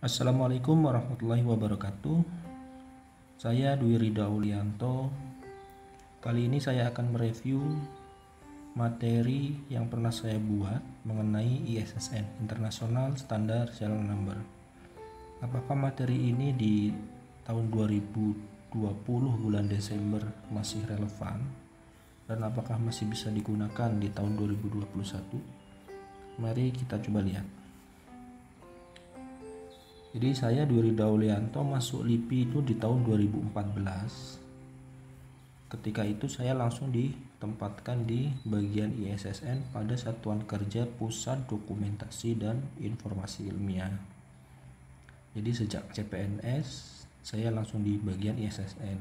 Assalamualaikum warahmatullahi wabarakatuh. Saya Dwi Rida Ulianto. Kali ini saya akan mereview materi yang pernah saya buat mengenai ISSN, International Standard Serial Number. Apakah materi ini di tahun 2020 bulan Desember masih relevan? Dan apakah masih bisa digunakan di tahun 2021? Mari kita coba lihat. Jadi saya Dwi Rida Ulianto masuk LIPI itu di tahun 2014. Ketika itu saya langsung ditempatkan di bagian ISSN pada Satuan Kerja Pusat Dokumentasi dan Informasi Ilmiah. Jadi sejak CPNS saya langsung di bagian ISSN.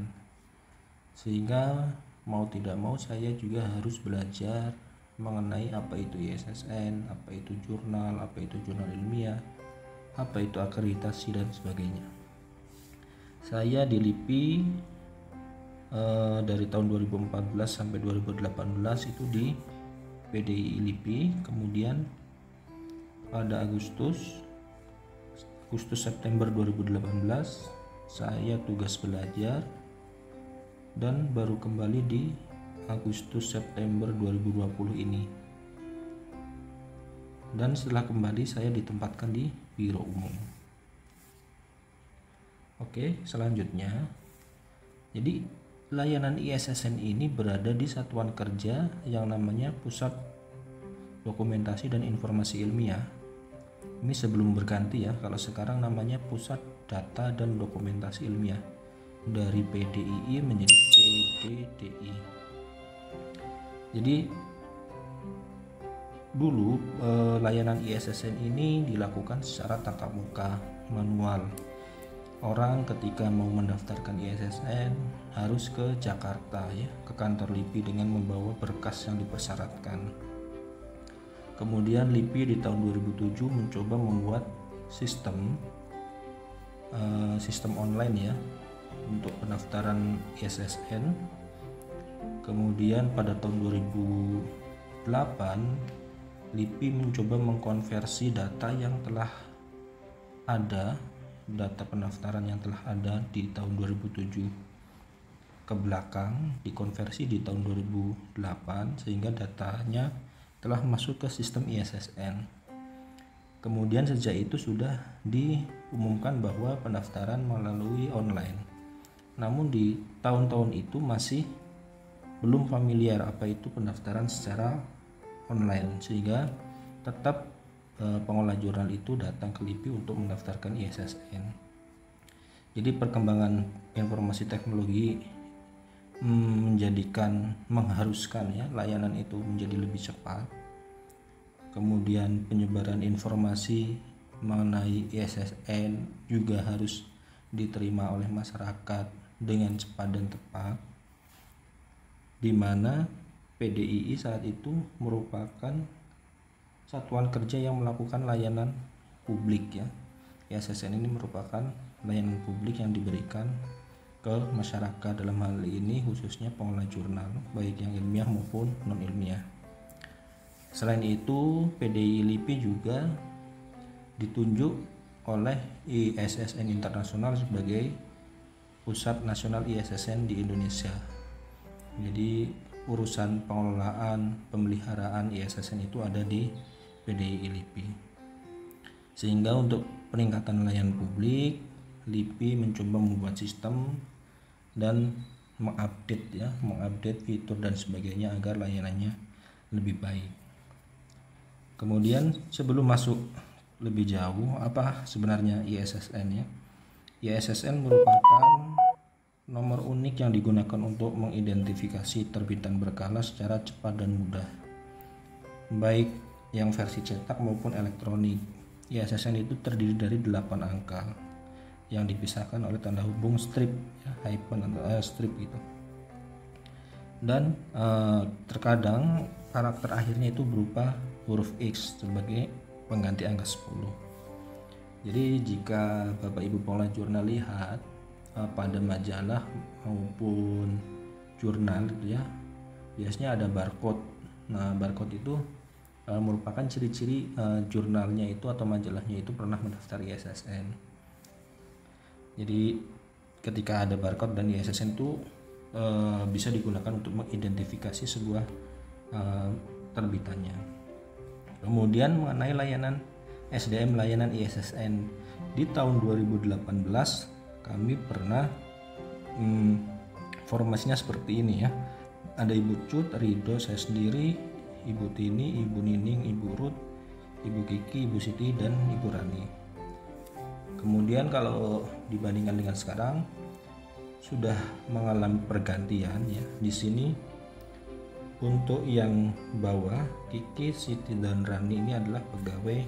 Sehingga mau tidak mau saya juga harus belajar mengenai apa itu ISSN, apa itu jurnal, apa itu jurnal ilmiah, apa itu akreditasi dan sebagainya. Saya di LIPI dari tahun 2014 sampai 2018 itu di PDI LIPI. Kemudian pada Agustus September 2018 saya tugas belajar dan baru kembali di Agustus September 2020 ini. Dan setelah kembali saya ditempatkan di Biro Umum. Oke, selanjutnya. Jadi layanan ISSN ini berada di satuan kerja yang namanya Pusat Dokumentasi dan Informasi Ilmiah. Ini sebelum berganti ya, kalau sekarang namanya Pusat Data dan Dokumentasi Ilmiah. Dari PDII menjadi PDDI. Jadi dulu layanan ISSN ini dilakukan secara tatap muka manual. Orang ketika mau mendaftarkan ISSN harus ke Jakarta ya, ke kantor LIPI dengan membawa berkas yang dipersyaratkan. Kemudian LIPI di tahun 2007 mencoba membuat sistem online ya untuk pendaftaran ISSN. Kemudian pada tahun 2008 LIPI mencoba mengkonversi data yang telah ada, data pendaftaran yang telah ada di tahun 2007 ke belakang, dikonversi di tahun 2008 sehingga datanya telah masuk ke sistem ISSN. Kemudian sejak itu sudah diumumkan bahwa pendaftaran melalui online. Namun di tahun-tahun itu masih belum familiar apa itu pendaftaran secara online, sehingga tetap pengolah jurnal itu datang ke LIPI untuk mendaftarkan ISSN. Jadi perkembangan informasi teknologi mengharuskan ya layanan itu menjadi lebih cepat. Kemudian penyebaran informasi mengenai ISSN juga harus diterima oleh masyarakat dengan cepat dan tepat, di mana PDII saat itu merupakan satuan kerja yang melakukan layanan publik ya. ISSN ini merupakan layanan publik yang diberikan ke masyarakat, dalam hal ini khususnya pengolah jurnal baik yang ilmiah maupun non ilmiah. Selain itu PDII LIPI juga ditunjuk oleh ISSN Internasional sebagai pusat nasional ISSN di Indonesia. Jadi urusan pengelolaan pemeliharaan ISSN itu ada di PDII LIPI. Sehingga untuk peningkatan layanan publik, LIPI mencoba membuat sistem dan mengupdate fitur dan sebagainya agar layanannya lebih baik. Kemudian sebelum masuk lebih jauh, apa sebenarnya ISSN ya? ISSN merupakan nomor unik yang digunakan untuk mengidentifikasi terbitan berkala secara cepat dan mudah, baik yang versi cetak maupun elektronik. ISSN itu terdiri dari 8 angka yang dipisahkan oleh tanda hubung strip ya, hyphen atau strip gitu. Dan terkadang karakter akhirnya itu berupa huruf X sebagai pengganti angka 10. Jadi jika Bapak Ibu pengolah jurnal lihat pada majalah maupun jurnal gitu ya, biasanya ada barcode. Nah, barcode itu merupakan ciri-ciri jurnalnya itu atau majalahnya itu pernah mendaftar ISSN. Jadi ketika ada barcode dan ISSN itu bisa digunakan untuk mengidentifikasi sebuah terbitannya. Kemudian mengenai layanan SDM layanan ISSN di tahun 2018 kami pernah formasinya seperti ini ya. Ada Ibu Cut, Rido, saya sendiri, Ibu Tini, Ibu Nining, Ibu Ruth, Ibu Kiki, Ibu Siti, dan Ibu Rani. Kemudian kalau dibandingkan dengan sekarang sudah mengalami pergantian ya. Di sini untuk yang bawah Kiki, Siti, dan Rani ini adalah pegawai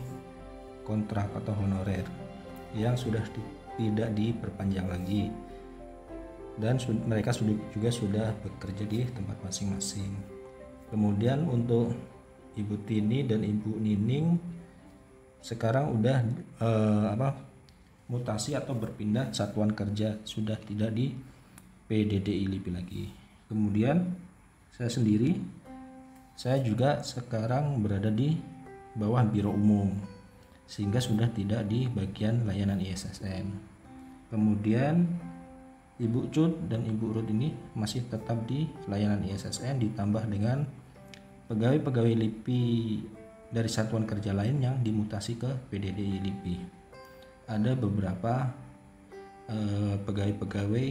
kontrak atau honorer yang sudah tidak diperpanjang lagi, dan mereka juga sudah bekerja di tempat masing-masing. Kemudian untuk Ibu Tini dan Ibu Nining sekarang udah mutasi atau berpindah satuan kerja, sudah tidak di PDDI LIPI lagi. Kemudian saya sendiri, saya juga sekarang berada di bawah Biro Umum, sehingga sudah tidak di bagian layanan ISSN. Kemudian Ibu Cut dan Ibu Ruth ini masih tetap di layanan ISSN, ditambah dengan pegawai-pegawai LIPI dari satuan kerja lain yang dimutasi ke PDDI LIPI. Ada beberapa pegawai-pegawai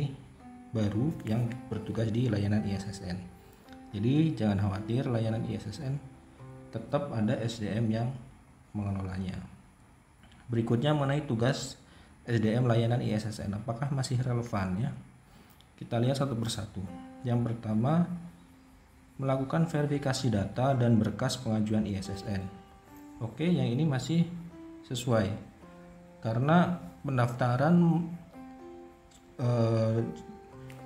baru yang bertugas di layanan ISSN. Jadi jangan khawatir, layanan ISSN tetap ada SDM yang mengelolanya. Berikutnya mengenai tugas SDM layanan ISSN, apakah masih relevan ya? Kita lihat satu persatu. Yang pertama, melakukan verifikasi data dan berkas pengajuan ISSN. Oke, yang ini masih sesuai karena pendaftaran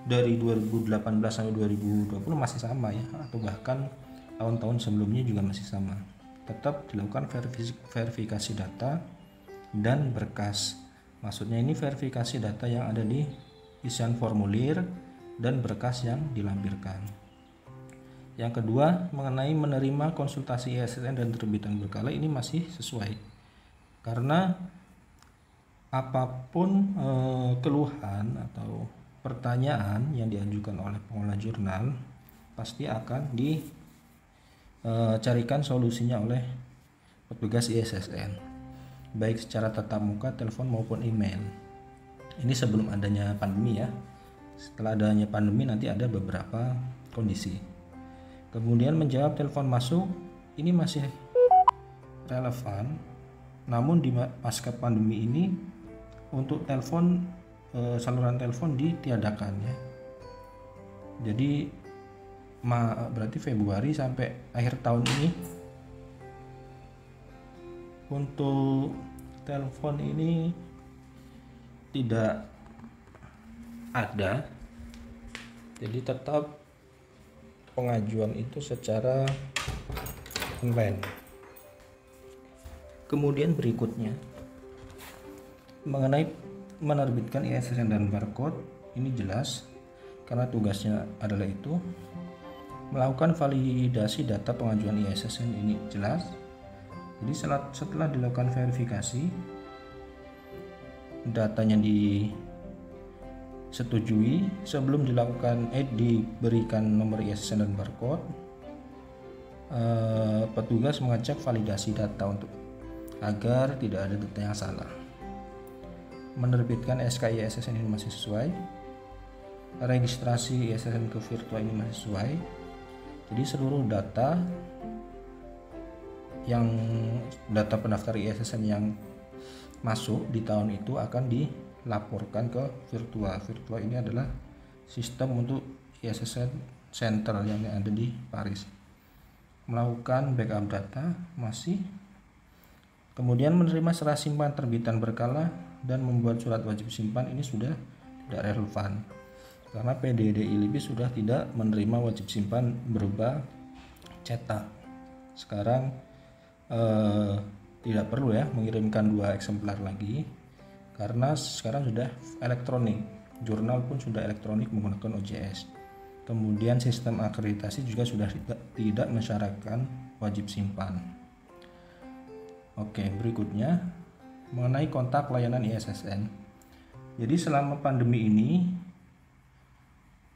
dari 2018 sampai 2020 masih sama ya, atau bahkan tahun-tahun sebelumnya juga masih sama. Tetap dilakukan verifikasi data dan berkas. Maksudnya ini verifikasi data yang ada di isian formulir dan berkas yang dilampirkan. Yang kedua, mengenai menerima konsultasi ISSN dan terbitan berkala, ini masih sesuai karena apapun keluhan atau pertanyaan yang diajukan oleh pengelola jurnal pasti akan dicarikan solusinya oleh petugas ISSN, baik secara tatap muka, telepon maupun email. Ini sebelum adanya pandemi ya. Setelah adanya pandemi nanti ada beberapa kondisi. Kemudian menjawab telepon masuk, ini masih relevan. Namun di pasca pandemi ini untuk telepon, saluran telepon ditiadakan ya. Jadi berarti Februari sampai akhir tahun ini untuk telepon ini tidak ada. Jadi tetap pengajuan itu secara online. Kemudian berikutnya mengenai menerbitkan ISSN dan barcode, ini jelas karena tugasnya adalah itu. Melakukan validasi data pengajuan ISSN, ini jelas. Jadi setelah dilakukan verifikasi, datanya disetujui, sebelum diberikan nomor ISSN dan barcode, petugas mengecek validasi data agar tidak ada data yang salah. Menerbitkan SK ISSN ini masih sesuai. Registrasi ISSN ke virtual ini masih sesuai. Jadi seluruh data pendaftar ISSN yang masuk di tahun itu akan dilaporkan ke virtual. Virtual ini adalah sistem untuk ISSN center yang ada di Paris. Melakukan backup data masih. Kemudian menerima serah simpan terbitan berkala dan membuat surat wajib simpan, ini sudah tidak relevan karena PDDI LIPI sudah tidak menerima wajib simpan berupa cetak. Sekarang tidak perlu ya mengirimkan 2 eksemplar lagi karena sekarang sudah elektronik. Jurnal pun sudah elektronik menggunakan OJS. Kemudian sistem akreditasi juga sudah tidak mensyaratkan wajib simpan. Oke, berikutnya mengenai kontak layanan ISSN. Jadi selama pandemi ini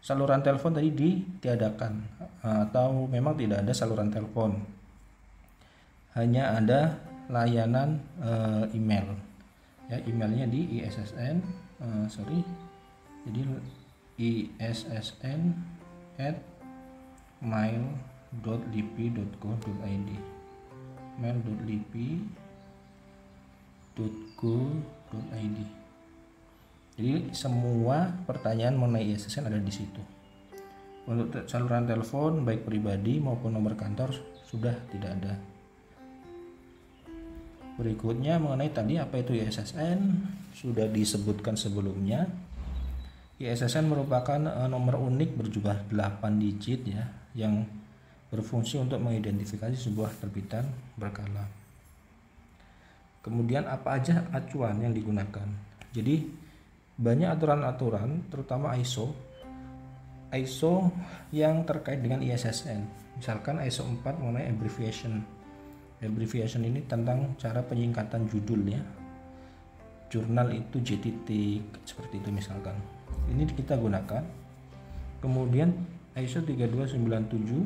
saluran telepon tadi ditiadakan, atau memang tidak ada saluran telepon, hanya ada layanan email. Ya, emailnya di ISSN, jadi issn@mail.lipi.go.id, mail.lipi.go.id. Jadi semua pertanyaan mengenai ISSN ada di situ. Untuk saluran telepon baik pribadi maupun nomor kantor sudah tidak ada. Berikutnya mengenai tadi apa itu ISSN, sudah disebutkan sebelumnya. ISSN merupakan nomor unik berjumlah 8 digit ya, yang berfungsi untuk mengidentifikasi sebuah terbitan berkala. Kemudian apa aja acuan yang digunakan? Jadi banyak aturan-aturan, terutama ISO yang terkait dengan ISSN. Misalkan ISO 4 mengenai abbreviation. Abbreviation ini tentang cara penyingkatan judul ya. Jurnal itu J titik, seperti itu misalkan. Ini kita gunakan. Kemudian ISO 3297,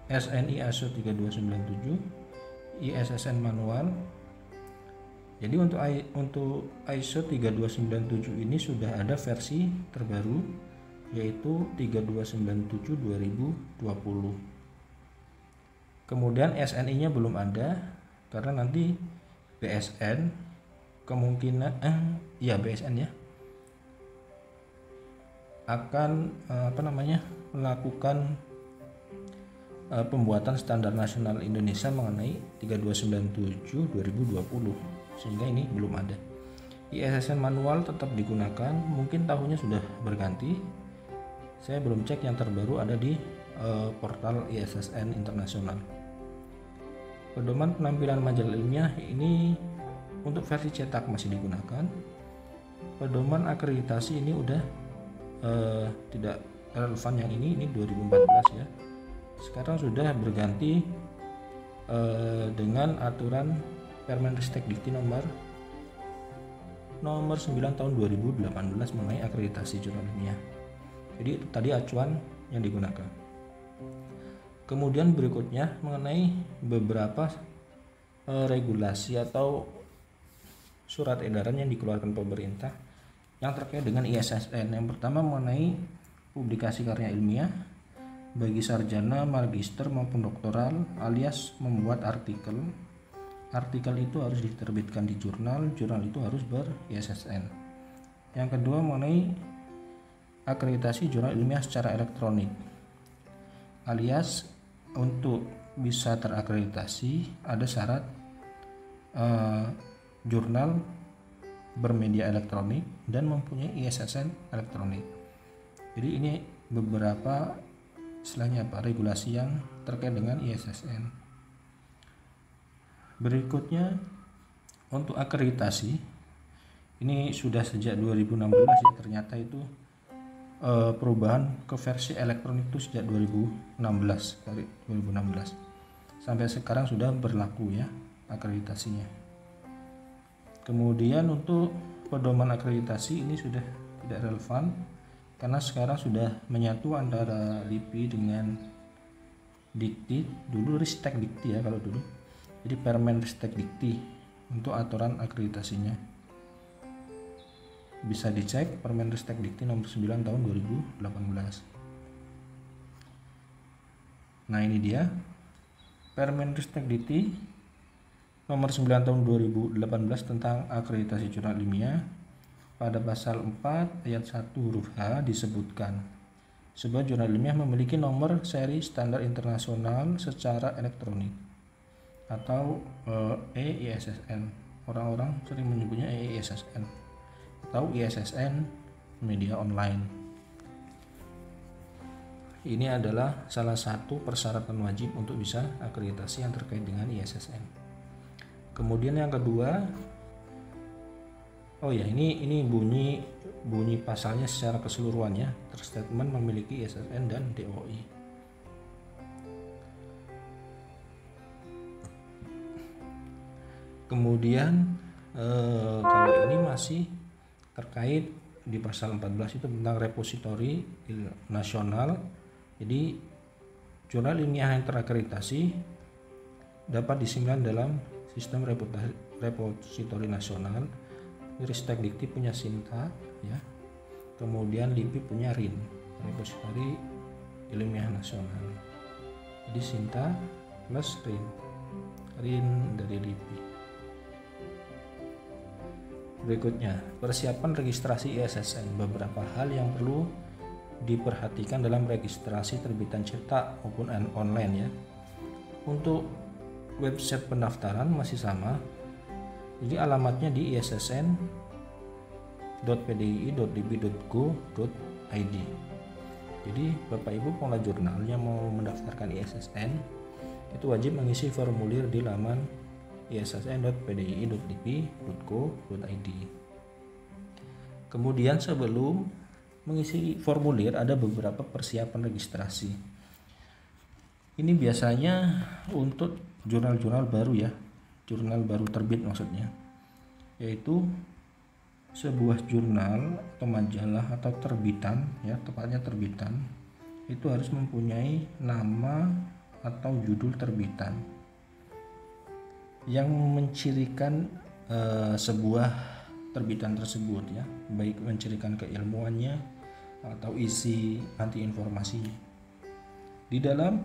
SNI ISO 3297, ISSN manual. Jadi untuk ISO 3297 ini sudah ada versi terbaru, yaitu 3297/2020. Kemudian SNI-nya belum ada karena nanti BSN kemungkinan BSN ya akan melakukan pembuatan standar nasional Indonesia mengenai 3297/2020, sehingga ini belum ada. ISSN manual tetap digunakan, mungkin tahunnya sudah berganti. Saya belum cek yang terbaru ada di portal ISSN internasional. Pedoman penampilan majalah ilmiah ini untuk versi cetak masih digunakan. Pedoman akreditasi ini udah tidak relevan, yang ini 2014 ya. Sekarang sudah berganti dengan aturan Permenristek Dikti nomor 9 tahun 2018 mengenai akreditasi jurnal ilmiah. Jadi itu tadi acuan yang digunakan. Kemudian berikutnya mengenai beberapa regulasi atau surat edaran yang dikeluarkan pemerintah yang terkait dengan ISSN. Yang pertama mengenai publikasi karya ilmiah bagi sarjana, magister maupun doktoral, alias membuat artikel. Artikel itu harus diterbitkan di jurnal itu harus ber-ISSN. Yang kedua mengenai akreditasi jurnal ilmiah secara elektronik, alias untuk bisa terakreditasi ada syarat jurnal bermedia elektronik dan mempunyai ISSN elektronik. Jadi ini beberapa regulasi yang terkait dengan ISSN. Berikutnya untuk akreditasi ini sudah sejak 2016 ya, ternyata itu perubahan ke versi elektronik itu sejak 2016 sampai sekarang sudah berlaku ya akreditasinya. Kemudian untuk pedoman akreditasi ini sudah tidak relevan karena sekarang sudah menyatu antara LIPI dengan Dikti. Dulu Ristek Dikti ya kalau dulu. Jadi Permenristek Dikti untuk aturan akreditasinya. Bisa dicek Permenristek Dikti nomor 9 tahun 2018. Nah, ini dia Permenristek Dikti nomor 9 tahun 2018 tentang akreditasi jurnal ilmiah. Pada pasal 4 ayat 1 huruf H disebutkan sebuah jurnal ilmiah memiliki nomor seri standar internasional secara elektronik atau EISSN. Orang-orang sering menyebutnya EISSN atau ISSN media online. Ini adalah salah satu persyaratan wajib untuk bisa akreditasi yang terkait dengan ISSN. Kemudian yang kedua, ini bunyi pasalnya secara keseluruhan ya. Terstatement memiliki ISSN dan DOI. Kemudian kalau ini masih terkait di pasal 14 itu tentang repositori nasional. Jadi jurnal ilmiah yang terakreditasi dapat disimpan dalam sistem repositori nasional. Ristek Dikti punya Sinta ya. Kemudian LIPI punya RIN, repositori ilmiah nasional. Jadi Sinta plus RIN dari LIPI. Berikutnya, persiapan registrasi ISSN. Beberapa hal yang perlu diperhatikan dalam registrasi terbitan cetak maupun online ya. Untuk website pendaftaran masih sama. Jadi alamatnya di issn.pdii.db.go.id. Jadi Bapak Ibu pengelola jurnal yang mau mendaftarkan ISSN itu wajib mengisi formulir di laman issn.pdii.db.go.id. Kemudian sebelum mengisi formulir ada beberapa persiapan registrasi. Ini biasanya untuk jurnal-jurnal baru ya, jurnal baru terbit maksudnya, yaitu sebuah jurnal atau majalah atau terbitan ya, tepatnya terbitan itu harus mempunyai nama atau judul terbitan yang mencirikan sebuah terbitan tersebut ya, baik mencirikan keilmuannya atau isi anti informasinya. Di dalam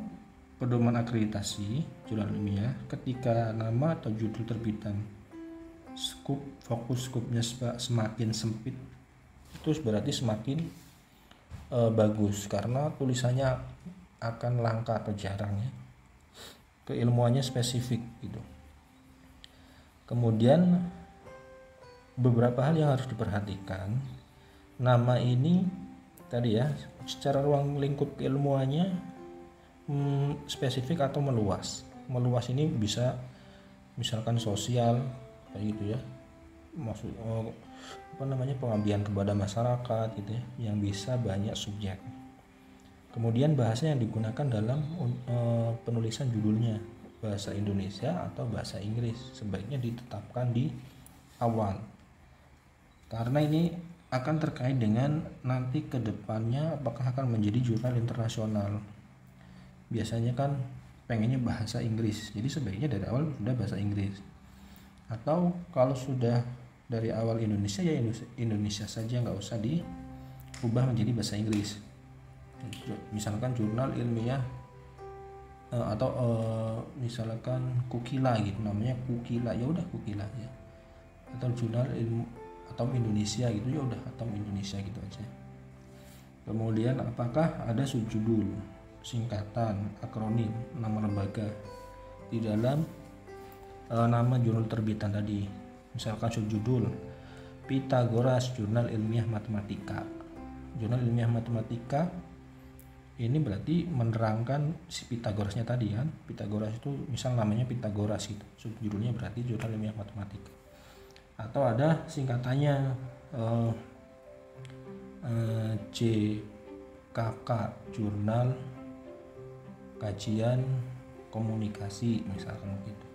pedoman akreditasi jurnal ilmiah, ketika nama atau judul terbitan fokus skupnya semakin sempit, itu berarti semakin bagus karena tulisannya akan langka atau jarang ya, keilmuannya spesifik gitu. Kemudian beberapa hal yang harus diperhatikan, nama ini tadi ya, secara ruang lingkup keilmuannya spesifik atau meluas. Meluas ini bisa misalkan sosial kayak gitu ya, maksud pengabdian kepada masyarakat gitu ya, yang bisa banyak subjek. Kemudian bahasa yang digunakan dalam penulisan judulnya, bahasa Indonesia atau bahasa Inggris, sebaiknya ditetapkan di awal karena ini akan terkait dengan nanti ke depannya apakah akan menjadi jurnal internasional. Biasanya kan pengennya bahasa Inggris, jadi sebaiknya dari awal sudah bahasa Inggris, atau kalau sudah dari awal Indonesia ya Indonesia saja, nggak usah diubah menjadi bahasa Inggris. Misalkan jurnal ilmiah atau misalkan Kukila gitu, namanya Kukila ya udah Kukila ya, atau jurnal ilmu Atom Indonesia gitu ya udah Atom Indonesia gitu aja. Kemudian apakah ada subjudul, singkatan, akronim, nama lembaga di dalam nama jurnal terbitan tadi. Misalkan subjudul Pythagoras Jurnal Ilmiah Matematika. Jurnal Ilmiah Matematika ini berarti menerangkan si Pythagorasnya tadi kan. Pythagoras itu misal namanya Pythagoras gitu, subjudulnya berarti Jurnal Ilmiah Matematika. Atau ada singkatannya JKK, Jurnal Kajian Komunikasi misalkan gitu.